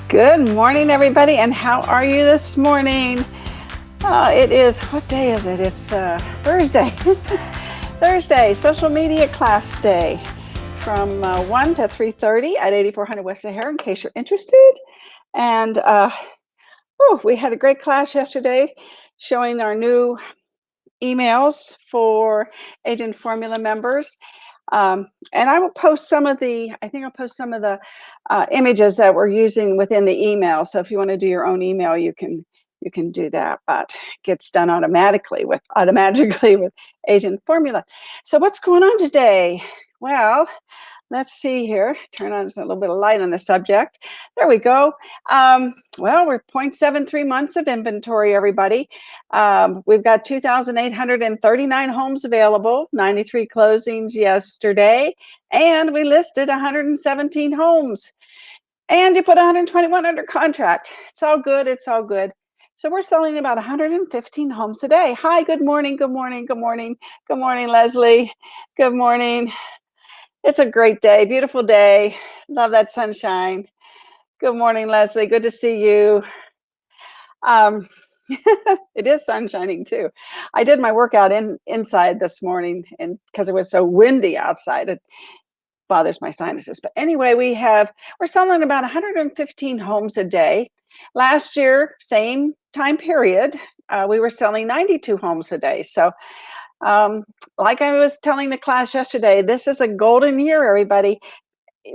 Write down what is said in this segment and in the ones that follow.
Good morning, everybody, and how are you this morning? It is, what day is it? It's Thursday. Thursday, social media class day from 1 to 3:30 at 8400 West Sahara, in case you're interested. And we had a great class yesterday showing our new emails for Agent Formula members. And I will post some of the, images that we're using within the email. So if you want to do your own email, you can do that, but it gets done automatically with Agent Formula. So what's going on today? Well, let's see here. Turn on a little bit of light on the subject. There we go. Well, we're 0.73 months of inventory, everybody. We've got 2,839 homes available, 93 closings yesterday, and we listed 117 homes. And you put 121 under contract. It's all good. It's all good. So we're selling about 115 homes a day. Hi, good morning, good morning, good morning. Good morning, Leslie. Good morning. It's a great day, beautiful day. Love that sunshine. Good morning, Leslie. Good to see you. It is sun shining too. I did my workout inside this morning, and because it was so windy outside, it bothers my sinuses. But anyway, we're selling about 115 homes a day. Last year, same time period, we were selling 92 homes a day. So like I was telling the class yesterday, this is a golden year, everybody.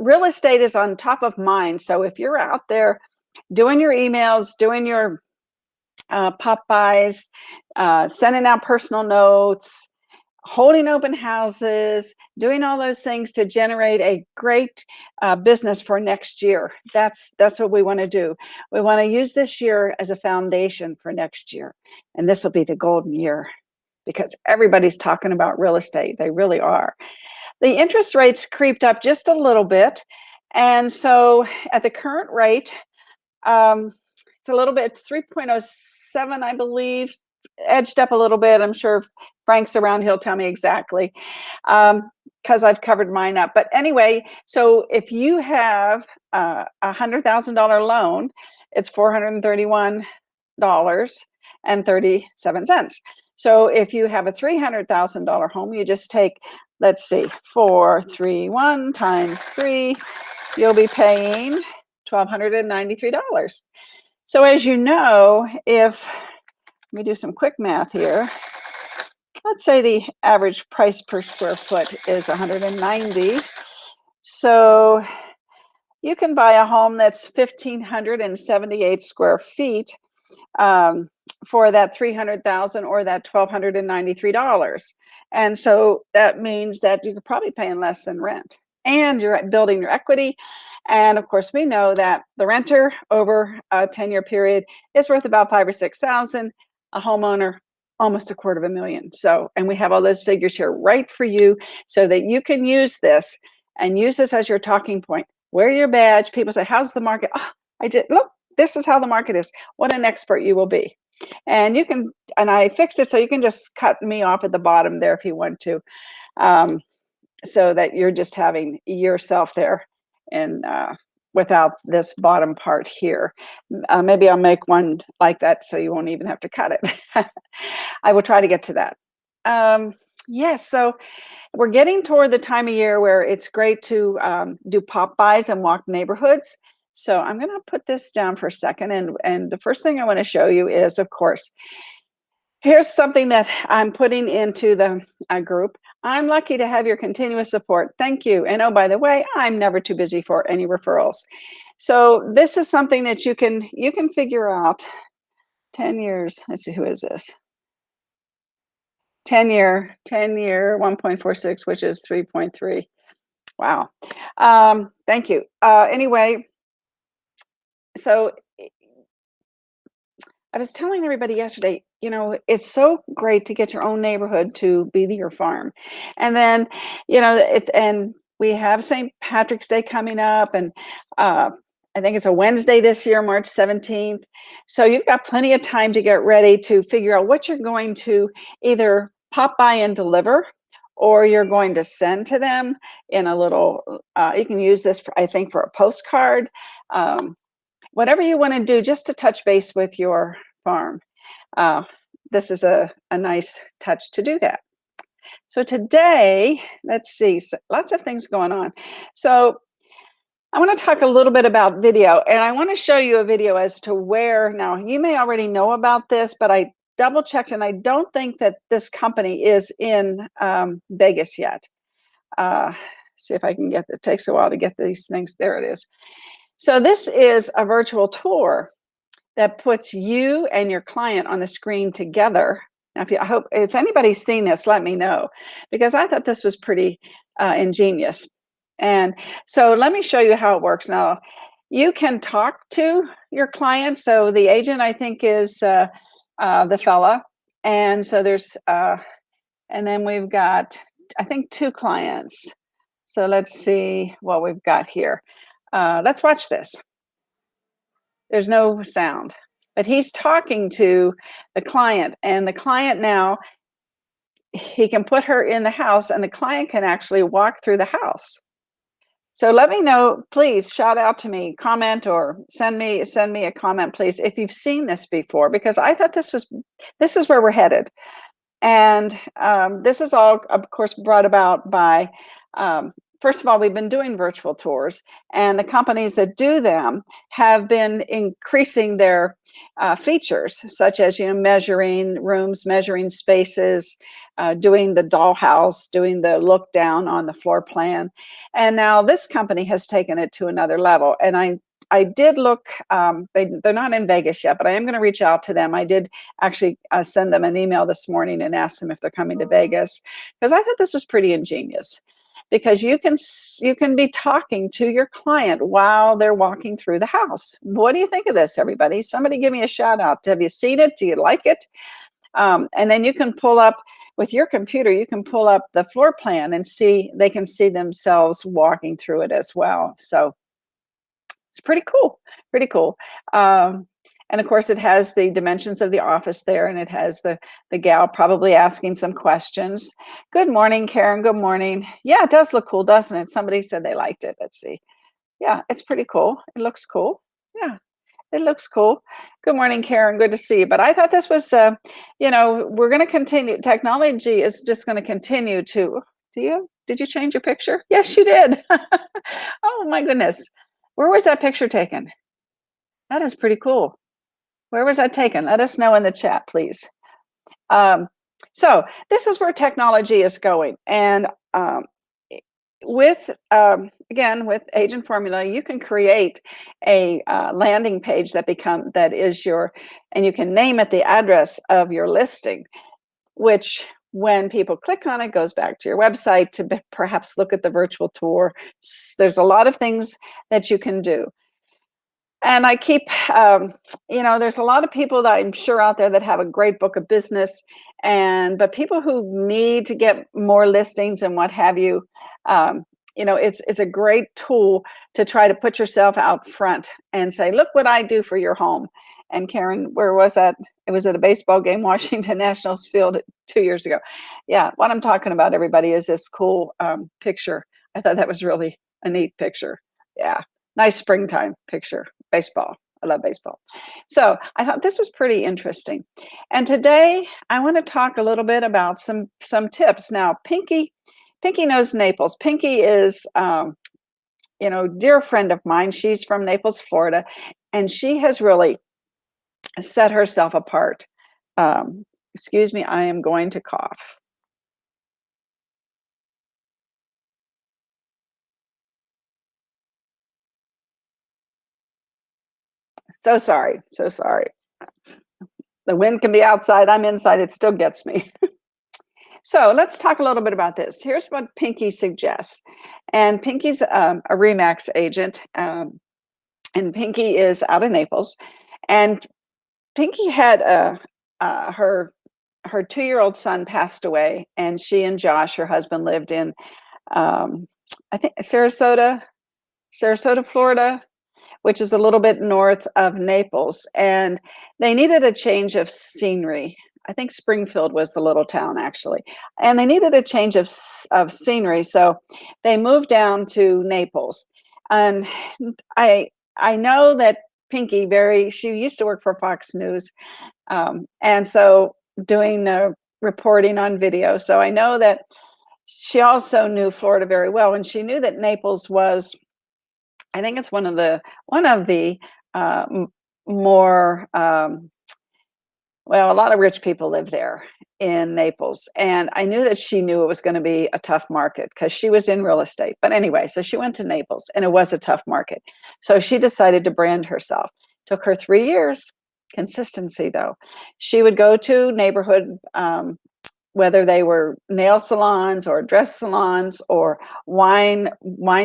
Real estate is on top of mind. So if you're out there doing your emails, doing your pop buys, sending out personal notes, holding open houses, doing all those things to generate a great business for next year. That's what we want to do. We want to use this year as a foundation for next year. And this will be the golden year because everybody's talking about real estate. They really are. The interest rates creeped up just a little bit. And so at the current rate, it's a little bit, it's 3.07, I believe, edged up a little bit. I'm sure if Frank's around, he'll tell me exactly because I've covered mine up. But anyway, so if you have a $100,000 loan, it's $431.37. So if you have a $300,000 home, you just take, let's see, 431 times 3, you'll be paying $1,293. So as you know, let me do some quick math here. Let's say the average price per square foot is $190. So you can buy a home that's 1,578 square feet for that $300,000 or that $1,293. And so that means that you're probably paying less than rent. And you're building your equity. And of course, we know that the renter over a 10-year period is worth about $5,000 or $6,000. A homeowner, almost $250,000. So, and we have all those figures here right for you so that you can use this and use this as your talking point. Wear your badge. People say, how's the market? Oh, look, this is how the market is. What an expert you will be. And you can, and I fixed it so you can just cut me off at the bottom there if you want to. So that you're just having yourself there and without this bottom part here. Maybe I'll make one like that so you won't even have to cut it. I will try to get to that. Yes, so we're getting toward the time of year where it's great to do pop buys and walk neighborhoods. So I'm going to put this down for a second. And the first thing I want to show you is, of course, here's something that I'm putting into the group. I'm lucky to have your continuous support. Thank you. And oh, by the way, I'm never too busy for any referrals. So this is something that you can figure out. 10 years. Let's see, who is this? 10-year, 1.46, which is 3.3. Wow. Thank you. Anyway, so I was telling everybody yesterday, you know, it's so great to get your own neighborhood to be your farm. And then, you know, and we have St. Patrick's Day coming up, and I think it's a Wednesday this year, March 17th. So you've got plenty of time to get ready to figure out what you're going to either pop by and deliver, or you're going to send to them in a little, you can use this, I think, for a postcard. whatever you want to do just to touch base with your farm. Uh, this is a nice touch to do that. So today, let's see, so lots of things going on. So I want to talk a little bit about video, and I want to show you a video as to where, now you may already know about this, but I double checked and I don't think that this company is in Vegas yet. See if I can get, it takes a while to get these things, there it is. So this is a virtual tour that puts you and your client on the screen together. Now, I hope if anybody's seen this, let me know, because I thought this was pretty ingenious. And so let me show you how it works. Now, you can talk to your client. So the agent, I think, is the fella. And so there's, and then we've got, I think, 2 clients. So let's see what we've got here. Let's watch this. There's no sound, but he's talking to the client, and the client now, he can put her in the house and the client can actually walk through the house. So let me know, please shout out to me, comment, or send me a comment, please, if you've seen this before, because I thought this is where we're headed. And this is all, of course, brought about by, first of all, we've been doing virtual tours, and the companies that do them have been increasing their features, such as, measuring rooms, measuring spaces, doing the dollhouse, doing the look down on the floor plan. And now this company has taken it to another level. And I did look, they're not in Vegas yet, but I am going to reach out to them. I did actually send them an email this morning and ask them if they're coming to Vegas, because I thought this was pretty ingenious, because you can be talking to your client while they're walking through the house. What do you think of this, everybody? Somebody give me a shout out. Have you seen it? Do you like it? And then you can pull up with your computer, you can pull up the floor plan and they can see themselves walking through it as well. So it's pretty cool, pretty cool. And of course, it has the dimensions of the office there, and it has the gal probably asking some questions. Good morning, Karen. Good morning. Yeah, it does look cool, doesn't it? Somebody said they liked it. Let's see. Yeah, it's pretty cool. It looks cool. Yeah, it looks cool. Good morning, Karen. Good to see you. But I thought this was, we're going to continue. Technology is just going to continue to. Did you change your picture? Yes, you did. Oh my goodness. Where was that picture taken? That is pretty cool. Where was that taken? Let us know in the chat, please. So this is where technology is going. And again, with Agent Formula, you can create a landing page that is and you can name it the address of your listing, which when people click on it, goes back to your website to perhaps look at the virtual tour. There's a lot of things that you can do. And I keep, there's a lot of people that I'm sure out there that have a great book of business, but people who need to get more listings and what have you, it's a great tool to try to put yourself out front and say, look what I do for your home. And Karen, where was that? It was at a baseball game, Washington Nationals field 2 years ago. Yeah, what I'm talking about, everybody, is this cool picture. I thought that was really a neat picture. Yeah, nice springtime picture. Baseball. I love baseball. So I thought this was pretty interesting. And today I want to talk a little bit about some tips. Now, Pinkie knows Naples. Pinkie is, dear friend of mine. She's from Naples, Florida, and she has really set herself apart. Excuse me, I am going to cough. So sorry. The wind can be outside. I'm inside. It still gets me. So let's talk a little bit about this. Here's what Pinkie suggests. And Pinkie's a RE/MAX agent. And Pinkie is out of Naples. And Pinkie had her 2-year-old son passed away. And she and Josh, her husband, lived in, I think, Sarasota, Florida, which is a little bit north of Naples, and they needed a change of scenery. I think Springfield was the little town, actually, and they needed a change of scenery, so they moved down to Naples. And I know that Pinkie she used to work for Fox News, and so doing reporting on video. So I know that she also knew Florida very well, and she knew that Naples was, I think it's one of the uh, m- more well, a lot of rich people live there in Naples, and I knew that she knew it was going to be a tough market because she was in real estate. But anyway, so she went to Naples, and it was a tough market. So she decided to brand herself. Took her 3 years. Consistency, though. She would go to neighborhood, whether they were nail salons or dress salons or wine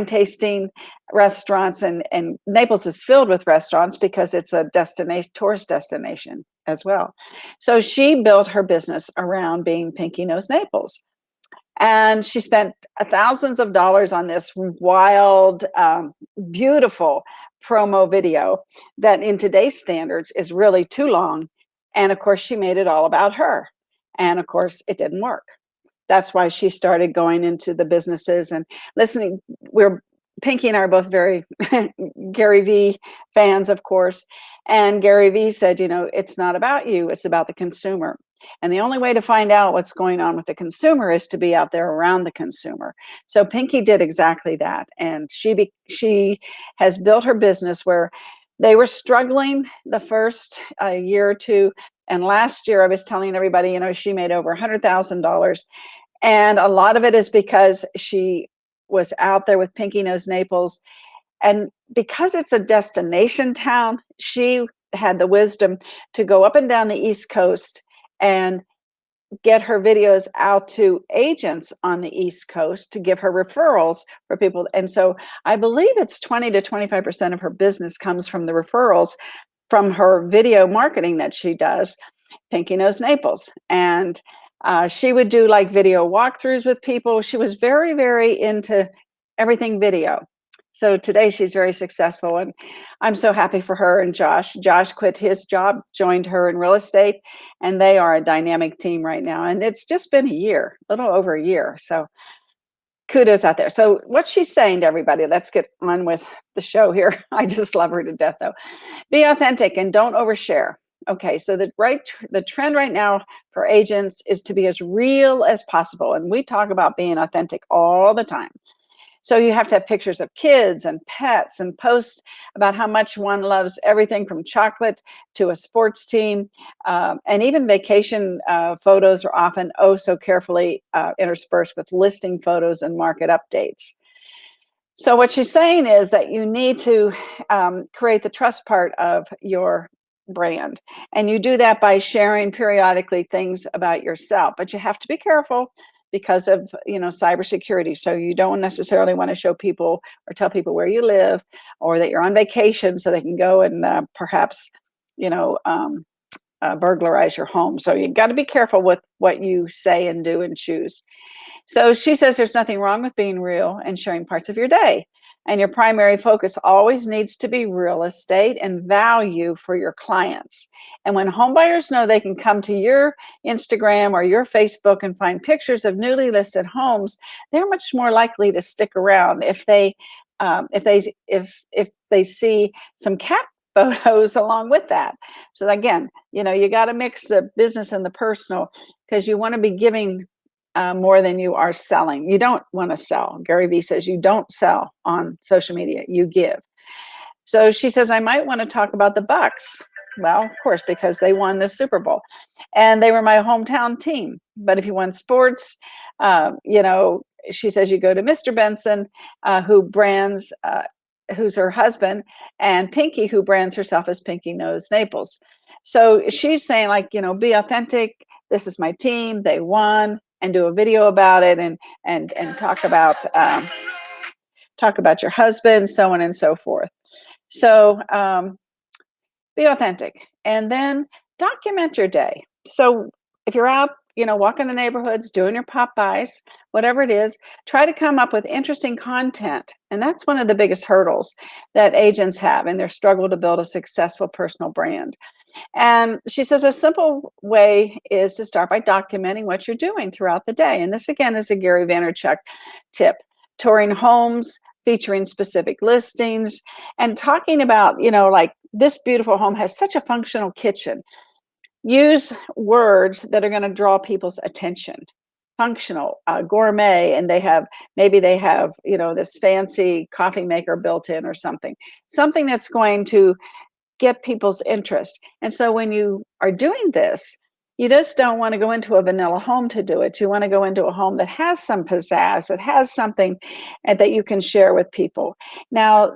tasting restaurants, and Naples is filled with restaurants because it's a destination, tourist destination as well. So she built her business around being Pinkie Knows Naples, and she spent thousands of dollars on this wild, beautiful promo video that in today's standards is really too long. And of course, she made it all about her. And of course, it didn't work. That's why she started going into the businesses and listening. Pinkie and I are both very Gary Vee fans, of course. And Gary Vee said, it's not about you, it's about the consumer. And the only way to find out what's going on with the consumer is to be out there around the consumer. So Pinkie did exactly that. And she has built her business where they were struggling the first year or two. And last year I was telling everybody, she made over $100,000. And a lot of it is because she was out there with Pinkie Knows Naples. And because it's a destination town, she had the wisdom to go up and down the East Coast and get her videos out to agents on the East Coast to give her referrals for people. And so I believe it's 20 to 25% of her business comes from the referrals from her video marketing that she does, Pinkie Knows Naples. And she would do like video walkthroughs with people. She was very, very into everything video. So today she's very successful, and I'm so happy for her and Josh. Josh quit his job, joined her in real estate, and they are a dynamic team right now. And it's just been a little over a year. So kudos out there. So what she's saying to everybody, let's get on with the show here. I just love her to death, though. Be authentic and don't overshare. Okay, so the trend right now for agents is to be as real as possible. And we talk about being authentic all the time. So you have to have pictures of kids and pets and post about how much one loves everything from chocolate to a sports team. And even vacation photos are often so carefully interspersed with listing photos and market updates. So what she's saying is that you need to create the trust part of your brand. And you do that by sharing periodically things about yourself. But you have to be careful because of cybersecurity. So you don't necessarily want to show people or tell people where you live or that you're on vacation so they can go and perhaps burglarize your home. So you got to be careful with what you say and do and choose. So she says there's nothing wrong with being real and sharing parts of your day. And your primary focus always needs to be real estate and value for your clients. And when homebuyers know they can come to your Instagram or your Facebook and find pictures of newly listed homes, they're much more likely to stick around if they see some cat photos along with that. So again, you got to mix the business and the personal because you want to be giving more than you are selling. You don't want to sell. Gary Vee says you don't sell on social media, you give. So she says, I might want to talk about the Bucks. Well, of course, because they won the Super Bowl and they were my hometown team. But if you want sports, she says you go to Mr. Benson, who brands, who's her husband, and Pinkie, who brands herself as Pinkie Knows Naples. So she's saying, be authentic. This is my team. They won. And do a video about it and talk about your husband, so on and so forth. So be authentic and then document your day. So if you're out, walking the neighborhoods, doing your pop-bys, whatever it is, try to come up with interesting content. And that's one of the biggest hurdles that agents have in their struggle to build a successful personal brand. And she says a simple way is to start by documenting what you're doing throughout the day. And this, again, is a Gary Vaynerchuk tip. Touring homes, featuring specific listings, and talking about, this beautiful home has such a functional kitchen. Use words that are going to draw people's attention. Functional, gourmet, and maybe they have, this fancy coffee maker built in or something. Something that's going to get people's interest. And so when you are doing this, you just don't want to go into a vanilla home to do it. You want to go into a home that has some pizzazz, that has something that you can share with people. Now,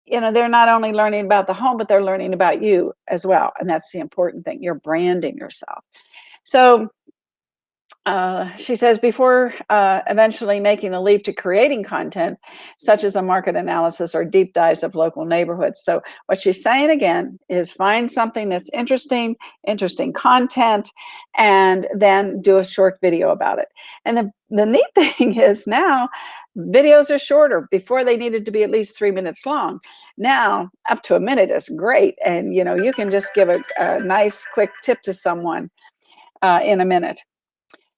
they're not only learning about the home, but they're learning about you as well. And that's the important thing. You're branding yourself. So she says, before eventually making the leap to creating content, such as a market analysis or deep dives of local neighborhoods. So what she's saying again is find something that's interesting content, and then do a short video about it. And the neat thing is now videos are shorter. Before they needed to be at least 3 minutes long. Now up to a minute is great. And you can just give a nice quick tip to someone in a minute.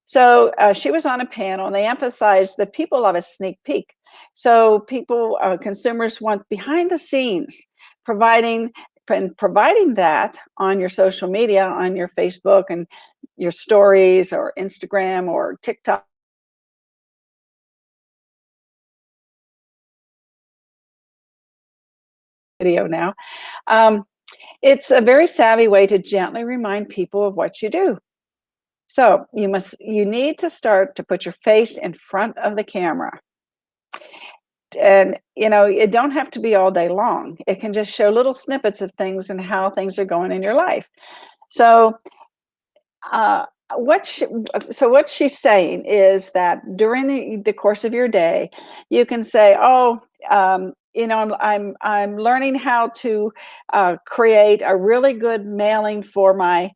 So she was on a panel, and they emphasized that people love a sneak peek. So consumers want behind the scenes, providing that on your social media, on your Facebook and your stories or Instagram or TikTok. Video now. It's a very savvy way to gently remind people of what you do. So you need to start to put your face in front of the camera. And, it don't have to be all day long. It can just show little snippets of things and how things are going in your life. So, what she's saying is that during the course of your day, you can say, "Oh, I'm learning how to create a really good mailing for my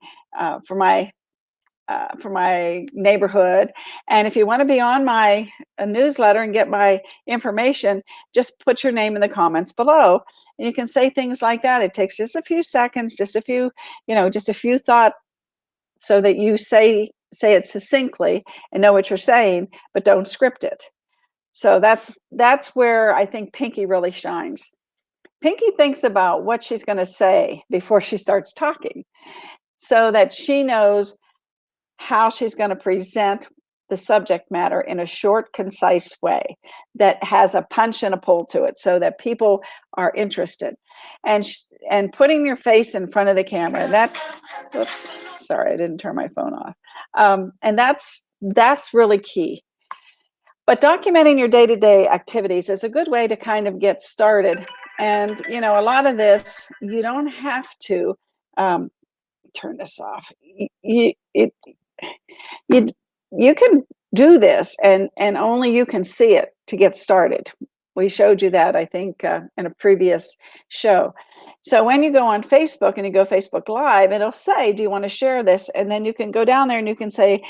neighborhood. And if you want to be on my newsletter and get my information, just put your name in the comments below." And you can say things like that. It takes just a few seconds, just a few thoughts, so that you say it succinctly and know what you're saying, but don't script it. So that's where I think Pinkie really shines. Pinkie thinks about what she's going to say before she starts talking, so that she knows how she's going to present the subject matter in a short, concise way that has a punch and a pull to it, so that people are interested. And putting your face in front of the camera, oops, sorry, I didn't turn my phone off. And that's really key. But documenting your day-to-day activities is a good way to kind of get started. And, a lot of this, you don't have to turn this off. You can do this, and only you can see it to get started. We showed you that, I think, in a previous show. So when you go on Facebook and you go Facebook Live, it'll say, "Do you want to share this?" And then you can go down there and you can say,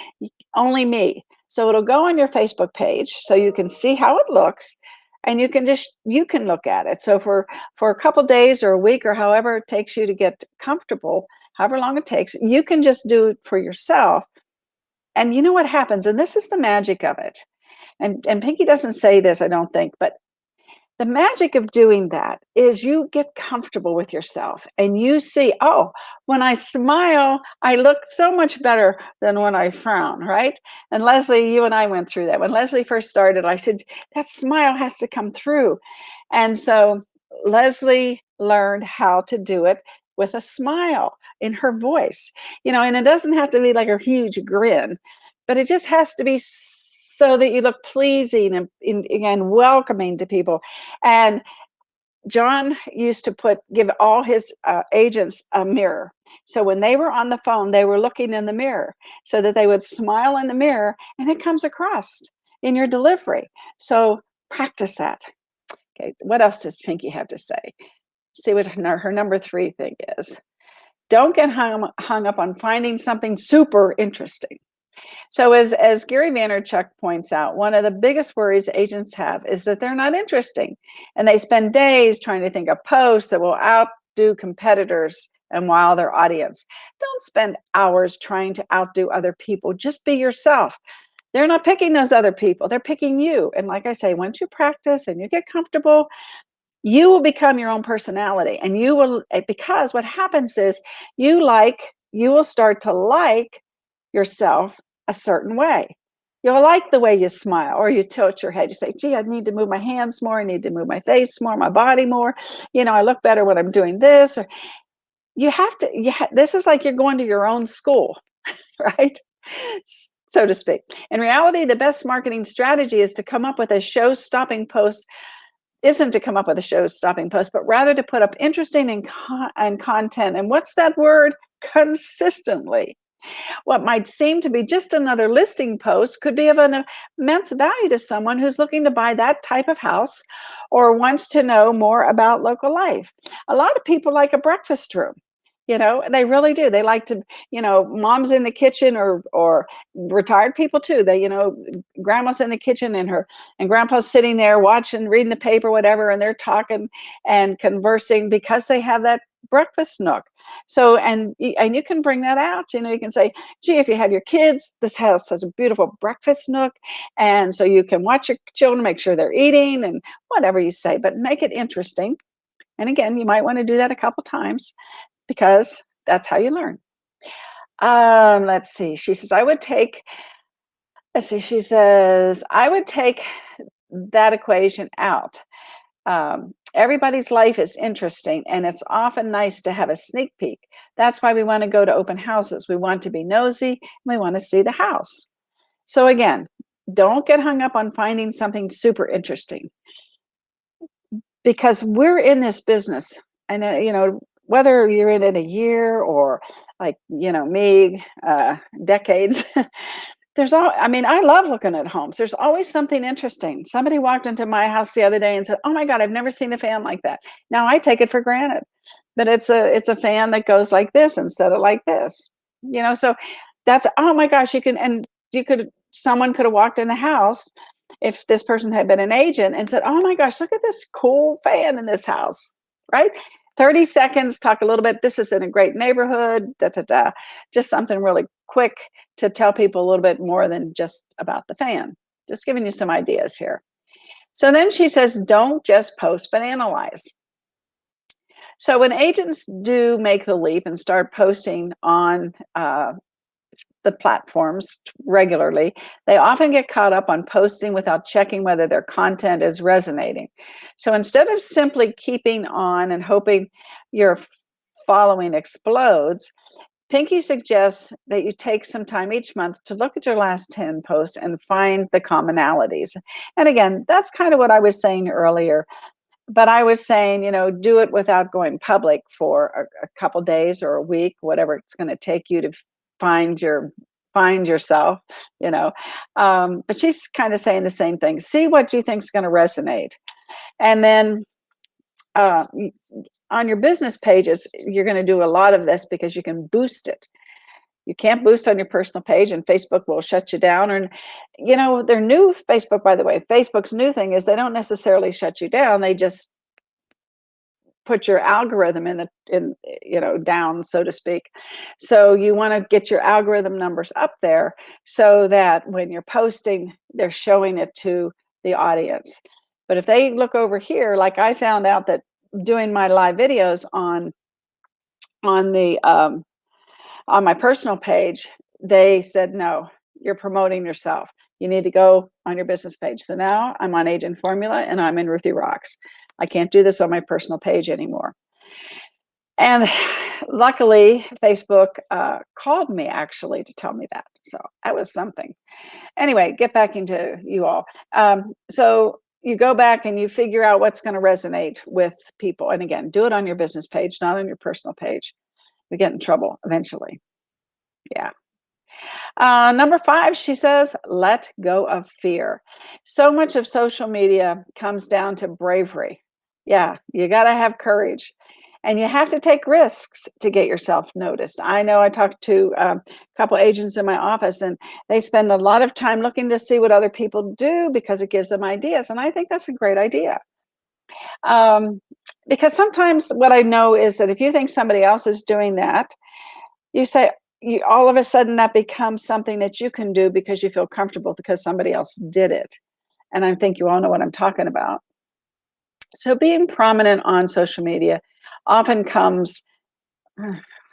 "Only me." So it'll go on your Facebook page, so you can see how it looks, and you can look at it. So for a couple days or a week or however it takes you to get comfortable, however long it takes, you can just do it for yourself. And you know what happens, and this is the magic of it. And Pinkie doesn't say this, I don't think, but the magic of doing that is you get comfortable with yourself and you see, "Oh, when I smile, I look so much better than when I frown," right? And Leslie, you and I went through that. When Leslie first started, I said, "That smile has to come through." And so Leslie learned how to do it with a smile in her voice, and it doesn't have to be like a huge grin, but it just has to be so that you look pleasing and welcoming to people. And John used to give all his agents a mirror. So when they were on the phone, they were looking in the mirror, so that they would smile in the mirror, and it comes across in your delivery. So practice that. Okay, what else does Pinkie have to say? See what her number 3 thing is. Don't get hung up on finding something super interesting. So as Gary Vaynerchuk points out, one of the biggest worries agents have is that they're not interesting, and they spend days trying to think of posts that will outdo competitors and wow their audience. Don't spend hours trying to outdo other people. Just be yourself. They're not picking those other people. They're picking you. And like I say, once you practice and you get comfortable, You will become your own personality, and you will, because what happens is you will start to like yourself a certain way. You'll like the way you smile, or you tilt your head. You say, gee, I need to move my hands more. I need to move my face more, my body more. I look better when I'm doing this. Or you have to, this is like you're going to your own school, right? So to speak. In reality, the best marketing strategy is to come up with a show-stopping post isn't to come up with a show-stopping post, but rather to put up interesting and content. And what's that word? Consistently. What might seem to be just another listing post could be of an immense value to someone who's looking to buy that type of house or wants to know more about local life. A lot of people like a breakfast room. They really do. They like to, mom's in the kitchen, or retired people too. Grandma's in the kitchen and grandpa's sitting there watching, reading the paper, whatever, and they're talking and conversing because they have that breakfast nook. So, and you can bring that out. You can say, gee, if you have your kids, this house has a beautiful breakfast nook. And so you can watch your children, make sure they're eating and whatever you say, but make it interesting. And again, you might want to do that a couple times, because that's how you learn. Let's see. She says, she says, I would take that equation out. Everybody's life is interesting, and it's often nice to have a sneak peek. That's why we want to go to open houses. We want to be nosy, and we want to see the house. So again, don't get hung up on finding something super interesting, because we're in this business, and whether you're in it a year or like, me, decades, I love looking at homes. There's always something interesting. Somebody walked into my house the other day and said, oh my God, I've never seen a fan like that. Now I take it for granted, but it's a fan that goes like this instead of like this, so that's, oh my gosh, someone could have walked in the house if this person had been an agent and said, oh my gosh, look at this cool fan in this house, right? 30 seconds, talk a little bit. This is in a great neighborhood, just something really quick to tell people a little bit more than just about the fan. Just giving you some ideas here. So then she says, don't just post, but analyze. So when agents do make the leap and start posting on the platforms regularly, they often get caught up on posting without checking whether their content is resonating. So instead of simply keeping on and hoping your following explodes, Pinkie suggests that you take some time each month to look at your last 10 posts and find the commonalities. And again, that's kind of what I was saying earlier. But I was saying, do it without going public for a couple days or a week, whatever it's going to take you to find yourself, but she's kind of saying the same thing. See what you think is going to resonate. And then on your business pages, you're going to do a lot of this because you can boost it. You can't boost on your personal page, and Facebook will shut you down. Or, their new Facebook, by the way, Facebook's new thing is they don't necessarily shut you down. They just put your algorithm down, so to speak. So you want to get your algorithm numbers up there so that when you're posting, they're showing it to the audience. But if they look over here, like I found out that doing my live videos on my personal page, they said, no, you're promoting yourself. You need to go on your business page. So now I'm on Agent Formula and I'm in Ruthie Rocks. I can't do this on my personal page anymore. And luckily, Facebook called me actually to tell me that. So that was something. Anyway, get back into you all. So you go back and you figure out what's going to resonate with people. And again, do it on your business page, not on your personal page. You get in trouble eventually. Yeah. Number 5, she says, let go of fear. So much of social media comes down to bravery. Yeah, you got to have courage. And you have to take risks to get yourself noticed. I know I talked to a couple agents in my office, and they spend a lot of time looking to see what other people do because it gives them ideas. And I think that's a great idea. Because sometimes what I know is that if you think somebody else is doing that, you say, all of a sudden that becomes something that you can do because you feel comfortable because somebody else did it. And I think you all know what I'm talking about. So being prominent on social media often comes,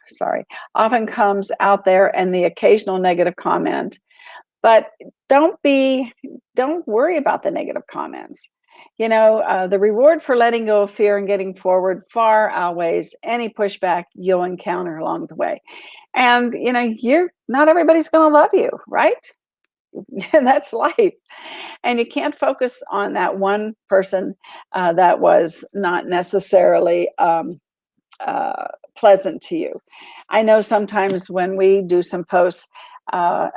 sorry, often comes out there and the occasional negative comment. But don't be don't worry about the negative comments. The reward for letting go of fear and getting forward far outweighs any pushback you'll encounter along the way. And you're not everybody's going to love you, right? That's life. And you can't focus on that one person that was not necessarily pleasant to you. I know sometimes when we do some posts, uh,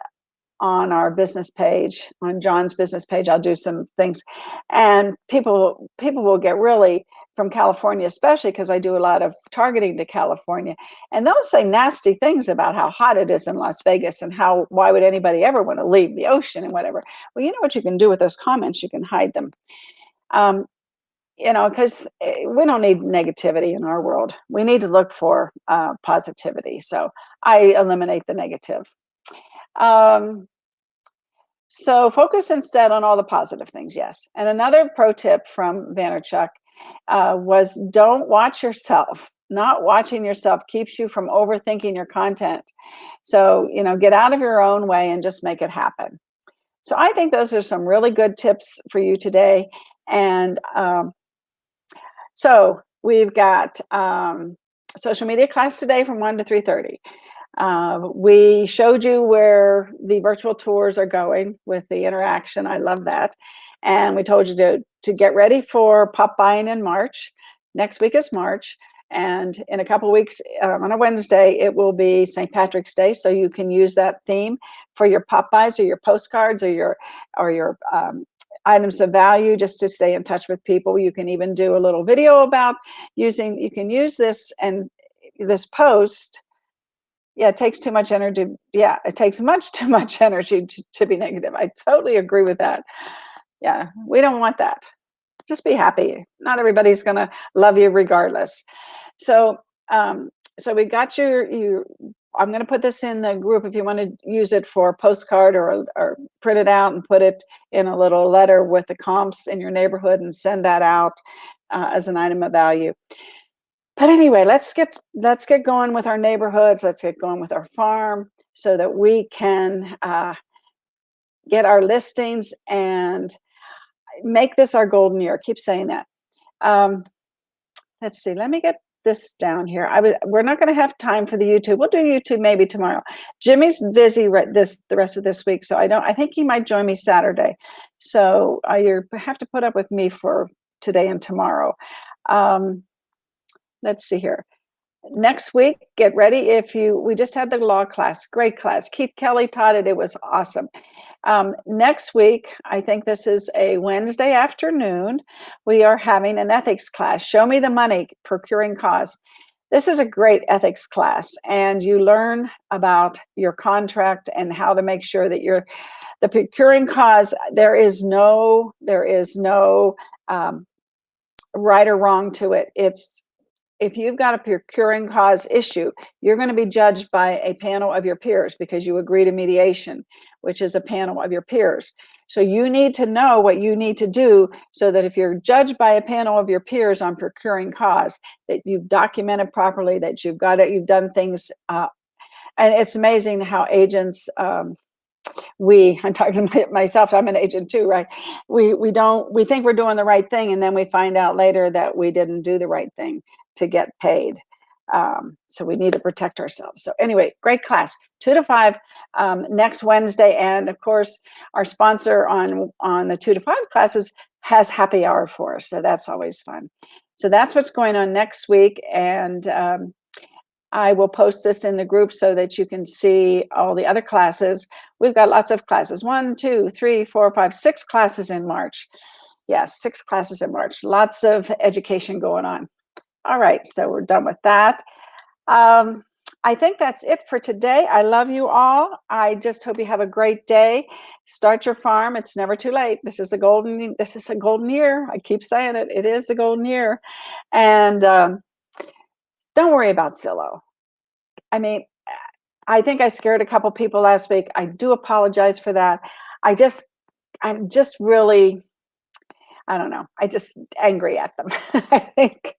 on our business page, on John's business page, I'll do some things, and people will get really, from California, especially because I do a lot of targeting to California, and they'll say nasty things about how hot it is in Las Vegas and how why would anybody ever want to leave the ocean and whatever. Well, you know what you can do with those comments? You can hide them. Um, because we don't need negativity in our world. We need to look for positivity. So I eliminate the negative. Um, So focus instead on all the positive things, yes. And another pro tip from Vaynerchuk was don't watch yourself. Not watching yourself keeps you from overthinking your content. So, get out of your own way and just make it happen. So I think those are some really good tips for you today. And so we've got social media class today from 1 to 3:30. We showed you where the virtual tours are going with the interaction. I love that. And we told you to get ready for pop buying in March. Next week is March. And in a couple of weeks, on a Wednesday, it will be St. Patrick's Day. So you can use that theme for your pop buys or your postcards or your items of value, just to stay in touch with people. You can even do a little video about you can use this and this post. Yeah, it takes too much energy. Yeah, it takes much too much energy to be negative. I totally agree with that. Yeah, we don't want that. Just be happy. Not everybody's gonna love you regardless. So, um, so we got you. I'm gonna put this in the group if you want to use it for a postcard or print it out and put it in a little letter with the comps in your neighborhood and send that out as an item of value. But anyway, let's get going with our neighborhoods. Let's get going with our farm so that we can get our listings and make this our golden year. Keep saying that. Um, let's see. Let me get this down here. We're not going to have time for the YouTube. We'll do YouTube maybe tomorrow. Jimmy's busy the rest of this week, so I think he might join me Saturday. So you have to put up with me for today and tomorrow. Let's see here. Next week, get ready. We just had the law class, great class. Keith Kelly taught it. It was awesome. Next week, I think this is a Wednesday afternoon, we are having an ethics class. Show me the money, procuring cause. This is a great ethics class, and you learn about your contract and how to make sure that the procuring cause. There is no right or wrong to it. If you've got a procuring cause issue, you're going to be judged by a panel of your peers because you agree to mediation, which is a panel of your peers. So you need to know what you need to do so that if you're judged by a panel of your peers on procuring cause, that you've documented properly, that you've done things. And it's amazing how agents, I'm talking myself, I'm an agent too, right? We think we're doing the right thing, and then we find out later that we didn't do the right thing to get paid. So we need to protect ourselves. So anyway, great class, 2 to 5 next Wednesday. And of course, our sponsor on the 2 to 5 classes has happy hour for us. So that's always fun. So that's what's going on next week. And I will post this in the group so that you can see all the other classes. We've got lots of classes, 1, 2, 3, 4, 5, 6 classes in March. Yes, 6 classes in March. Lots of education going on. All right, so we're done with that. I think that's it for today. I love you all. I just hope you have a great day. Start your farm. It's never too late. This is a golden year. I keep saying it. It is a golden year. And don't worry about Zillow. I mean, I think I scared a couple people last week. I do apologize for that. I'm just really, I don't know. I just angry at them, I think.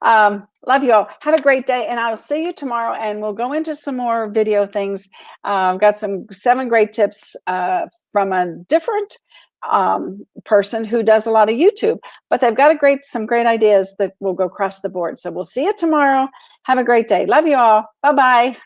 Love you all. Have a great day, and I'll see you tomorrow, and we'll go into some more video things. Got some 7 great tips from a different person who does a lot of YouTube, but they've got some great ideas that will go across the board. So we'll see you tomorrow. Have a great day. Love you all. Bye-bye.